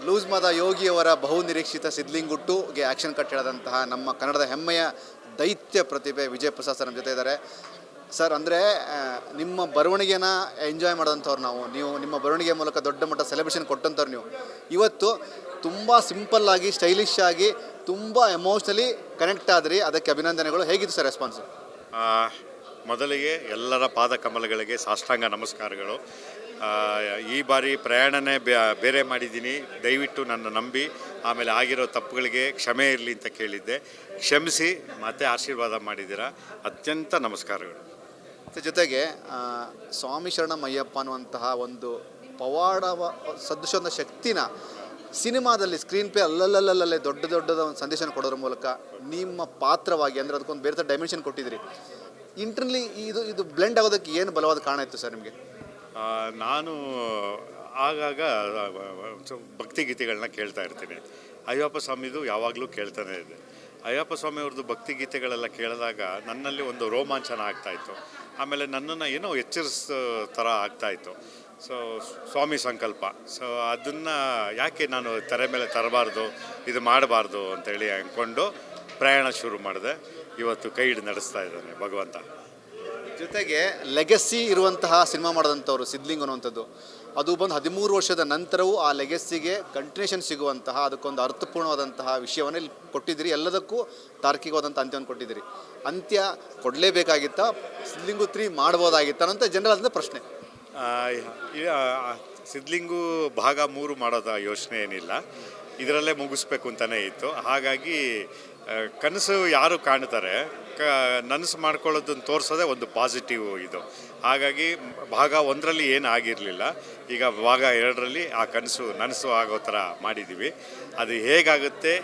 Loose ಮದ ಯೋಗಿಯವರ ಬಹುನಿರೀಕ್ಷಿತ ಸಿದ್ಲಿಂಗುಟ್ಟುಗೆ action cut ಹೇಳಿದಂತಹ ನಮ್ಮ ಕನ್ನಡದ ಹೆಮ್ಮೆಯ ದೈತ್ಯ ಪ್ರತಿಭೆ ವಿಜಯ್ ಪ್ರಸಾದ್ ಸರ್ ನಮ್ಮ ಜೊತೆ ಇದ್ದಾರೆ. ಸರ್, ಅಂದರೆ ನಿಮ್ಮ ಬರವಣಿಗೆನ ಎಂಜಾಯ್ ಮಾಡೋಂಥವ್ರು ನೀವು ನಿಮ್ಮ ಬರವಣಿಗೆ ಮೂಲಕ ದೊಡ್ಡ ಮಟ್ಟ ಸೆಲೆಬ್ರೇಷನ್ ಕೊಟ್ಟಂಥವ್ರು ನೀವು. ಇವತ್ತು ತುಂಬ ಸಿಂಪಲ್ಲಾಗಿ ಸ್ಟೈಲಿಶ್ ಆಗಿ ತುಂಬ ಎಮೋಷ್ನಲಿ ಕನೆಕ್ಟ್ ಆದ್ರಿ, ಅದಕ್ಕೆ ಅಭಿನಂದನೆಗಳು. ಹೇಗಿತ್ತು ಸರ್ ರೆಸ್ಪಾನ್ಸು? ಮೊದಲಿಗೆ ಎಲ್ಲರ ಪಾದ ಕಮಲಗಳಿಗೆ ಸಾಷ್ಟಾಂಗ ನಮಸ್ಕಾರಗಳು. ಈ ಬಾರಿ ಪ್ರಯಾಣನೇ ಬೇರೆ ಮಾಡಿದ್ದೀನಿ, ದಯವಿಟ್ಟು ನನ್ನ ನಂಬಿ ಆಮೇಲೆ ಆಗಿರೋ ತಪ್ಪುಗಳಿಗೆ ಕ್ಷಮೆ ಇರಲಿ ಅಂತ ಕೇಳಿದ್ದೆ. ಕ್ಷಮಿಸಿ ಮತ್ತೆ ಆಶೀರ್ವಾದ ಮಾಡಿದ್ದೀರಾ, ಅತ್ಯಂತ ನಮಸ್ಕಾರಗಳು. ಜೊತೆಗೆ ಸ್ವಾಮಿ ಶರಣಮಯ್ಯಪ್ಪ ಅನ್ನುವಂತಹ ಒಂದು ಪವಾಡ ಸದೃಶದ ಶಕ್ತಿನ ಸಿನಿಮಾದಲ್ಲಿ ಸ್ಕ್ರೀನ್ ಪ್ಲೇ ಅಲ್ಲಲ್ಲಲ್ಲೇ ದೊಡ್ಡದ ಒಂದು ಸಂದೇಶನ ಕೊಡೋದ್ರ ಮೂಲಕ ನಿಮ್ಮ ಪಾತ್ರವಾಗಿ, ಅಂದರೆ ಅದಕ್ಕೊಂದು ಬೇರೆ ಥರ ಡೈಮೆನ್ಷನ್ ಕೊಟ್ಟಿದ್ದೀರಿ. ಇಂಟರ್ನಲಿ ಇದು ಬ್ಲೆಂಡ್ ಆಗೋದಕ್ಕೆ ಏನು ಬಲವಾದ ಕಾರಣ ಇತ್ತು ಸರ್ ನಿಮಗೆ? ನಾನು ಆಗಾಗ ಭಕ್ತಿಗೀತೆಗಳನ್ನ ಕೇಳ್ತಾ ಇರ್ತೀನಿ. ಅಯ್ಯಪ್ಪ ಸ್ವಾಮಿದು ಯಾವಾಗಲೂ ಕೇಳ್ತಾನೆ ಇದೆ. ಅಯ್ಯಪ್ಪ ಸ್ವಾಮಿ ಅವ್ರದ್ದು ಭಕ್ತಿಗೀತೆಗಳೆಲ್ಲ ಕೇಳಿದಾಗ ನನ್ನಲ್ಲಿ ಒಂದು ರೋಮಾಂಚನ ಆಗ್ತಾಯಿತ್ತು. ಆಮೇಲೆ ನನ್ನನ್ನು ಏನೋ ಎಚ್ಚರಿಸೋ ಥರ ಆಗ್ತಾಯಿತ್ತು. ಸೊ ಸ್ವಾಮಿ ಸಂಕಲ್ಪ, ಸೊ ಅದನ್ನು ಯಾಕೆ ನಾನು ತೆರೆ ಮೇಲೆ ತರಬಾರ್ದು, ಇದು ಮಾಡಬಾರ್ದು ಅಂತೇಳಿ ಅಂದ್ಕೊಂಡು ಪ್ರಯಾಣ ಶುರು ಮಾಡಿದೆ. ಇವತ್ತು ಕೈ ಹಿಡಿದು ನಡೆಸ್ತಾ ಇದ್ದಾನೆ ಭಗವಂತ. ಜೊತೆಗೆ ಲೆಗಸಿ ಇರುವಂತಹ ಸಿನಿಮಾ ಮಾಡಿದಂಥವ್ರು ಸಿದ್ಲಿಂಗ್ ಅನ್ನುವಂಥದ್ದು, ಅದು ಬಂದು 13 ವರ್ಷದ ನಂತರವೂ ಆ ಲೆಗಸಿಗೆ ಕಂಟಿನ್ಯೂಷನ್ ಸಿಗುವಂತಹ, ಅದಕ್ಕೊಂದು ಅರ್ಥಪೂರ್ಣವಾದಂತಹ ವಿಷಯವನ್ನು ಇಲ್ಲಿ ಕೊಟ್ಟಿದ್ದೀರಿ. ಎಲ್ಲದಕ್ಕೂ ತಾರ್ಕಿಕವಾದಂಥ ಅಂತ್ಯವನ್ನು ಕೊಟ್ಟಿದ್ದೀರಿ. ಅಂತ್ಯ ಕೊಡಲೇಬೇಕಾಗಿತ್ತಾ, ಸಿದ್ಲಿಂಗು 3 ಮಾಡ್ಬೋದಾಗಿತ್ತ ಅಂತ ಜನರಲ್ ಆದ ಪ್ರಶ್ನೆ. ಸಿದ್ಲಿಂಗು ಭಾಗ 3 ಮಾಡೋದ ಯೋಚನೆ ಏನಿಲ್ಲ, ಇದರಲ್ಲೇ ಮುಗಿಸ್ಬೇಕು ಅಂತಲೇ ಇತ್ತು. ಹಾಗಾಗಿ ಕನಸು ಯಾರು ಕಾಣ್ತಾರೆ, ನನಸು ಮಾಡ್ಕೊಳ್ಳೋದನ್ನು ತೋರಿಸೋದೇ ಒಂದು ಪಾಸಿಟಿವ್ ಇದು. ಹಾಗಾಗಿ ಭಾಗ 1ರಲ್ಲಿ ಏನು ಆಗಿರಲಿಲ್ಲ, ಈಗ ಭಾಗ 2ರಲ್ಲಿ ಆ ನನಸು ಆಗೋ ಥರ ಮಾಡಿದ್ದೀವಿ. ಅದು ಹೇಗಾಗುತ್ತೆ,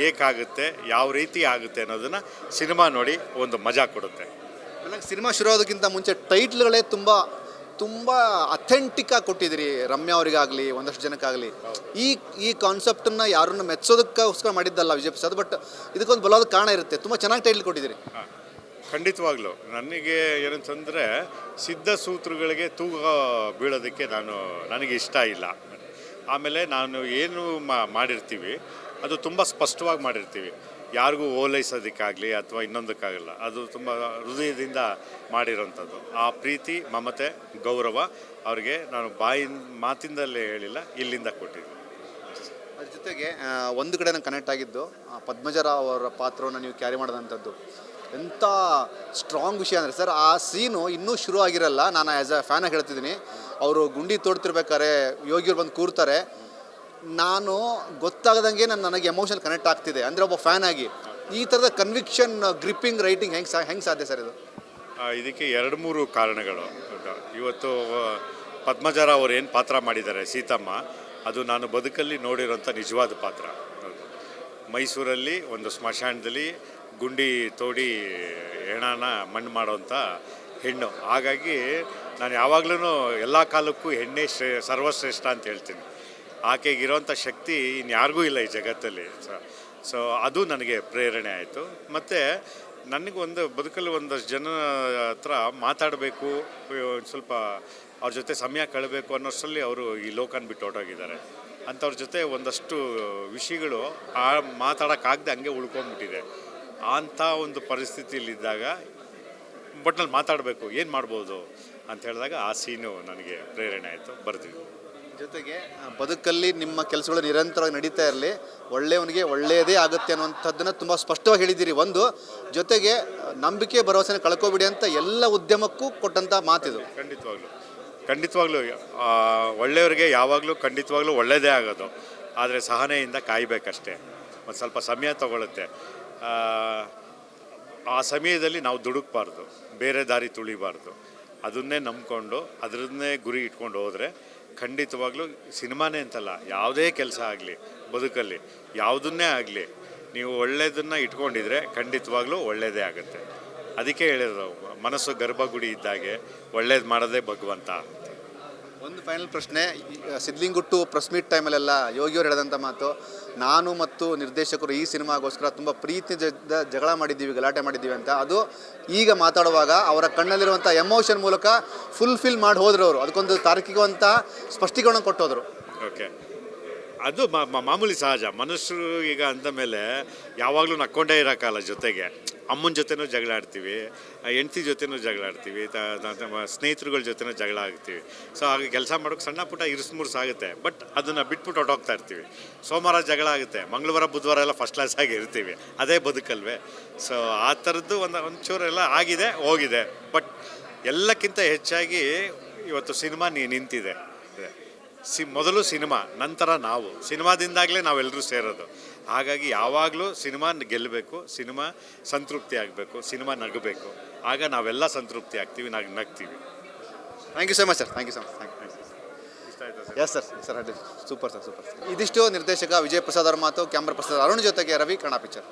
ಏಕಾಗುತ್ತೆ, ಯಾವ ರೀತಿ ಆಗುತ್ತೆ ಅನ್ನೋದನ್ನು ಸಿನಿಮಾ ನೋಡಿ ಒಂದು ಮಜಾ ಕೊಡುತ್ತೆ. ನನಗೆ ಸಿನಿಮಾ ಶುರು ಆಗೋದಕ್ಕಿಂತ ಮುಂಚೆ ಟೈಟ್ಲ್ಗಳೇ ತುಂಬ ಅಥೆಂಟಿಕ್ಕಾಗಿ ಕೊಟ್ಟಿದ್ದೀರಿ. ರಮ್ಯಾ ಅವರಿಗಾಗಲಿ, ಒಂದಷ್ಟು ಜನಕ್ಕಾಗಲಿ. ಈ ಕಾನ್ಸೆಪ್ಟನ್ನು ಯಾರನ್ನು ಮೆಚ್ಚೋದಕ್ಕೋಸ್ಕರ ಮಾಡಿದ್ದಲ್ಲ ವಿಜಯ್ ಪ್ರಸಾದ್, ಬಟ್ ಇದಕ್ಕೊಂದು ಬಲವಾದ ಕಾರಣ ಇರುತ್ತೆ. ತುಂಬ ಚೆನ್ನಾಗಿ ಟೈಟ್ಲ್ ಕೊಟ್ಟಿದ್ದೀರಿ. ಖಂಡಿತವಾಗ್ಲೂ ನನಗೆ ಏನಂತಂದರೆ, ಸಿದ್ಧ ಸೂತ್ರಗಳಿಗೆ ತೂಗ ಬೀಳೋದಕ್ಕೆ ನನಗೆ ಇಷ್ಟ ಇಲ್ಲ. ಆಮೇಲೆ ನಾನು ಏನು ಮಾಡಿರ್ತೀವಿ ಅದು ತುಂಬ ಸ್ಪಷ್ಟವಾಗಿ ಮಾಡಿರ್ತೀವಿ. ಯಾರಿಗೂ ಓಲೈಸೋದಕ್ಕಾಗಲಿ ಅಥವಾ ಇನ್ನೊಂದಕ್ಕಾಗಲ್ಲ, ಅದು ತುಂಬ ಹೃದಯದಿಂದ ಮಾಡಿರೋಂಥದ್ದು. ಆ ಪ್ರೀತಿ, ಮಮತೆ, ಗೌರವ ಅವ್ರಿಗೆ ನಾನು ಮಾತಿಂದಲೇ ಹೇಳಿಲ್ಲ, ಇಲ್ಲಿಂದ ಕೊಟ್ಟಿದ್ದೀನಿ. ಅದ್ರ ಜೊತೆಗೆ ಒಂದು ಕಡೆ ನಾನು ಕನೆಕ್ಟ್ ಆಗಿದ್ದು, ಪದ್ಮಜರಾವ್ ಅವರ ಪಾತ್ರವನ್ನು ನೀವು ಕ್ಯಾರಿ ಮಾಡೋದಂಥದ್ದು ಎಂಥ ಸ್ಟ್ರಾಂಗ್ ವಿಷಯ ಅಂದರೆ ಸರ್, ಆ ಸೀನು ಇನ್ನೂ ಶುರು ಆಗಿರಲ್ಲ. ನಾನು ಆ್ಯಸ್ ಅ ಫ್ಯಾನಾಗಿ ಹೇಳ್ತಿದ್ದೀನಿ, ಅವರು ಗುಂಡಿ ತೋಡ್ತಿರ್ಬೇಕಾದ್ರೆ ಯೋಗಿಯವ್ರು ಬಂದು ಕೂರ್ತಾರೆ. ನಾನು ಗೊತ್ತಾಗದಂಗೆ ನನಗೆ ಎಮೋಷನಲ್ ಕನೆಕ್ಟ್ ಆಗ್ತಿದೆ. ಅಂದರೆ ಒಬ್ಬ ಫ್ಯಾನ್ ಆಗಿ ಈ ಥರದ ಕನ್ವಿಕ್ಷನ್, ಗ್ರಿಪ್ಪಿಂಗ್ ರೈಟಿಂಗ್ ಹೆಂಗೆ ಸಾಧ್ಯ ಸರ್ ಇದು? ಇದಕ್ಕೆ 2-3 ಕಾರಣಗಳು. ಇವತ್ತು ಪದ್ಮಜರಾವ್ ಅವರು ಏನು ಪಾತ್ರ ಮಾಡಿದ್ದಾರೆ ಸೀತಮ್ಮ, ಅದು ನಾನು ಬದುಕಲ್ಲಿ ನೋಡಿರೋಂಥ ನಿಜವಾದ ಪಾತ್ರ. ಮೈಸೂರಲ್ಲಿ ಒಂದು ಸ್ಮಶಾನದಲ್ಲಿ ಗುಂಡಿ ತೋಡಿ ಹೆಣನ ಮಣ್ಣು ಮಾಡೋವಂಥ ಹೆಣ್ಣು. ಹಾಗಾಗಿ ನಾನು ಯಾವಾಗಲೂ ಎಲ್ಲ ಕಾಲಕ್ಕೂ ಹೆಣ್ಣೆ ಸರ್ವಶ್ರೇಷ್ಠ ಅಂತ ಹೇಳ್ತೀನಿ. ಆಕೆಗಿರೋಂಥ ಶಕ್ತಿ ಇನ್ಯಾರಿಗೂ ಇಲ್ಲ ಈ ಜಗತ್ತಲ್ಲಿ. ಸೊ ಅದು ನನಗೆ ಪ್ರೇರಣೆ ಆಯಿತು. ಮತ್ತು ನನಗೊಂದು ಬದುಕಲ್ಲಿ ಒಂದಷ್ಟು ಜನ ಹತ್ರ ಮಾತಾಡಬೇಕು, ಸ್ವಲ್ಪ ಅವ್ರ ಜೊತೆ ಸಮಯ ಕಳಬೇಕು ಅನ್ನೋಷ್ಟರಲ್ಲಿ ಅವರು ಈ ಲೋಕನ ಬಿಟ್ಟು ಹೊರಟೋಗಿದ್ದಾರೆ. ಅಂಥವ್ರ ಜೊತೆ ಒಂದಷ್ಟು ವಿಷಯಗಳು ಮಾತಾಡೋಕ್ಕಾಗದೆ ಹಂಗೆ ಉಳ್ಕೊಂಡ್ಬಿಟ್ಟಿದೆ. ಅಂಥ ಒಂದು ಪರಿಸ್ಥಿತಿಯಲ್ಲಿದ್ದಾಗ ಬಟ್ನಲ್ಲಿ ಮಾತಾಡಬೇಕು, ಏನು ಮಾಡ್ಬೋದು ಅಂತ ಹೇಳಿದಾಗ ಆ ಸೀನು ನನಗೆ ಪ್ರೇರಣೆ ಆಯಿತು, ಬರ್ತಿದ್ವಿ. ಜೊತೆಗೆ ಬದುಕಲ್ಲಿ ನಿಮ್ಮ ಕೆಲಸಗಳು ನಿರಂತರವಾಗಿ ನಡೀತಾ ಇರಲಿ, ಒಳ್ಳೆಯವನಿಗೆ ಒಳ್ಳೆಯದೇ ಆಗುತ್ತೆ ಅನ್ನುವಂಥದ್ದನ್ನು ತುಂಬ ಸ್ಪಷ್ಟವಾಗಿ ಹೇಳಿದ್ದೀರಿ. ಒಂದು ಜೊತೆಗೆ ನಂಬಿಕೆ ಭರವಸೆನ ಕಳ್ಕೊಬಿಡಿ ಅಂತ ಎಲ್ಲ ಉದ್ಯಮಕ್ಕೂ ಕೊಟ್ಟಂಥ ಮಾತಿದು. ಖಂಡಿತವಾಗ್ಲೂ ಒಳ್ಳೆಯವರಿಗೆ ಯಾವಾಗಲೂ ಖಂಡಿತವಾಗ್ಲೂ ಒಳ್ಳೆಯದೇ ಆಗೋದು. ಆದರೆ ಸಹನೆಯಿಂದ ಕಾಯಬೇಕಷ್ಟೇ, ಒಂದು ಸ್ವಲ್ಪ ಸಮಯ ತಗೊಳುತ್ತೆ. ಆ ಸಮಯದಲ್ಲಿ ನಾವು ದುಡುಕಬಾರ್ದು, ಬೇರೆ ದಾರಿ ತುಳಿಬಾರ್ದು. ಅದನ್ನೇ ನಂಬ್ಕೊಂಡು ಅದರನ್ನೇ ಗುರಿ ಇಟ್ಕೊಂಡು ಹೋದರೆ ಖಂಡಿತವಾಗ್ಲೂ ಸಿನಿಮಾನೇ ಅಂತಲ್ಲ, ಯಾವುದೇ ಕೆಲಸ ಆಗಲಿ ಬದುಕಲ್ಲಿ ಯಾವುದನ್ನೇ ಆಗಲಿ ನೀವು ಒಳ್ಳೆಯದನ್ನು ಇಟ್ಕೊಂಡಿದ್ರೆ ಖಂಡಿತವಾಗ್ಲೂ ಒಳ್ಳೆಯದೇ ಆಗುತ್ತೆ. ಅದಕ್ಕೆ ಹೇಳಿದ್ರು, ಮನಸ್ಸು ಗರ್ಭಗುಡಿ ಇದ್ದಾಗೆ ಒಳ್ಳೇದು ಮಾಡೋದೇ ಭಗವಂತ. ಒಂದು ಫೈನಲ್ ಪ್ರಶ್ನೆ, ಸಿದ್ಲಿಂಗುಟ್ಟು ಪ್ರೆಸ್ ಮೀಟ್ ಟೈಮಲ್ಲೆಲ್ಲ ಯೋಗಿಯವರು ಹೇಳಿದಂಥ ಮಾತು, ನಾನು ಮತ್ತು ನಿರ್ದೇಶಕರು ಈ ಸಿನಿಮಾಗೋಸ್ಕರ ತುಂಬ ಪ್ರೀತಿಯಿಂದ ಜಗಳ ಮಾಡಿದ್ದೀವಿ, ಗಲಾಟೆ ಮಾಡಿದ್ದೀವಿ ಅಂತ. ಅದು ಈಗ ಮಾತಾಡುವಾಗ ಅವರ ಕಣ್ಣಲ್ಲಿರುವಂಥ ಎಮೋಷನ್ ಮೂಲಕ ಫುಲ್ಫಿಲ್ ಮಾಡಿ ಹೋದ್ರು ಅವರು. ಅದಕ್ಕೊಂದು ತಾರ್ಕಿಕವಂಥ ಸ್ಪಷ್ಟೀಕರಣ ಕೊಟ್ಟೋದ್ರು. ಓಕೆ, ಅದು ಮಾಮೂಲಿ ಸಹಜ. ಮನುಷ್ಯರು ಈಗ ಅಂದ ಮೇಲೆ ಯಾವಾಗಲೂ ನಕ್ಕೊಂಡೇ ಇರೋಕ್ಕಲ್ಲ. ಜೊತೆಗೆ ಅಮ್ಮನ ಜೊತೆನೂ ಜಗಳ ಆಡ್ತೀವಿ, ಹೆಂಡ್ತಿ ಜೊತೆನೂ ಜಗಳ ಆಡ್ತೀವಿ, ಸ್ನೇಹಿತರುಗಳ ಜೊತೆನೂ ಜಗಳ ಆಗ್ತೀವಿ. ಸೊ ಹಾಗೆ ಕೆಲಸ ಮಾಡೋಕ್ಕೆ ಸಣ್ಣ ಪುಟ್ಟ ಇರಿಸು ಆಗುತ್ತೆ. ಬಟ್ ಅದನ್ನು ಬಿಟ್ಬಿಟ್ಟು ಹೊಟ್ಟೋಗ್ತಾ ಇರ್ತೀವಿ. ಸೋಮವಾರ ಜಗಳ ಆಗುತ್ತೆ, ಮಂಗಳವಾರ ಬುಧವಾರ ಎಲ್ಲ ಫಸ್ಟ್ ಕ್ಲಾಸ್ ಆಗಿ ಇರ್ತೀವಿ. ಅದೇ ಬದುಕಲ್ವೇ? ಸೊ ಆ ಥರದ್ದು ಒಂಚೂರೆಲ್ಲ ಆಗಿದೆ, ಹೋಗಿದೆ. ಬಟ್ ಎಲ್ಲಕ್ಕಿಂತ ಹೆಚ್ಚಾಗಿ ಇವತ್ತು ಸಿನಿಮಾ ನಿಂತಿದೆ. ಮೊದಲು ಸಿನಿಮಾ, ನಂತರ ನಾವು. ಸಿನಿಮಾದಿಂದಾಗಲೇ ನಾವೆಲ್ಲರೂ ಸೇರೋದು. ಹಾಗಾಗಿ ಯಾವಾಗಲೂ ಸಿನಿಮಾ ಗೆಲ್ಲಬೇಕು, ಸಿನಿಮಾ ಸಂತೃಪ್ತಿ ಆಗಬೇಕು, ಸಿನಿಮಾ ನಗಬೇಕು. ಆಗ ನಾವೆಲ್ಲ ಸಂತೃಪ್ತಿ ಆಗ್ತೀವಿ, ನಗ್ತೀವಿ. Thank you so much sir. Thank you so much. ಇಷ್ಟ ಆಯ್ತಾ ಸರ್? ಎಸ್ ಸರ್ ಅಡ್ಡಿ ಸೂಪರ್ ಸರ್. ಇದಿಷ್ಟು ನಿರ್ದೇಶಕ ವಿಜಯ್ ಪ್ರಸಾದ್ ಅವ್ರ ಮಾತು. ಕ್ಯಾಮ್ರಾ ಪರ್ಸನ್ ಅರುಣ್ ಜೊತೆಗೆ ರವಿ, ಕನ್ನಡ ಪಿಕ್ಚರ್.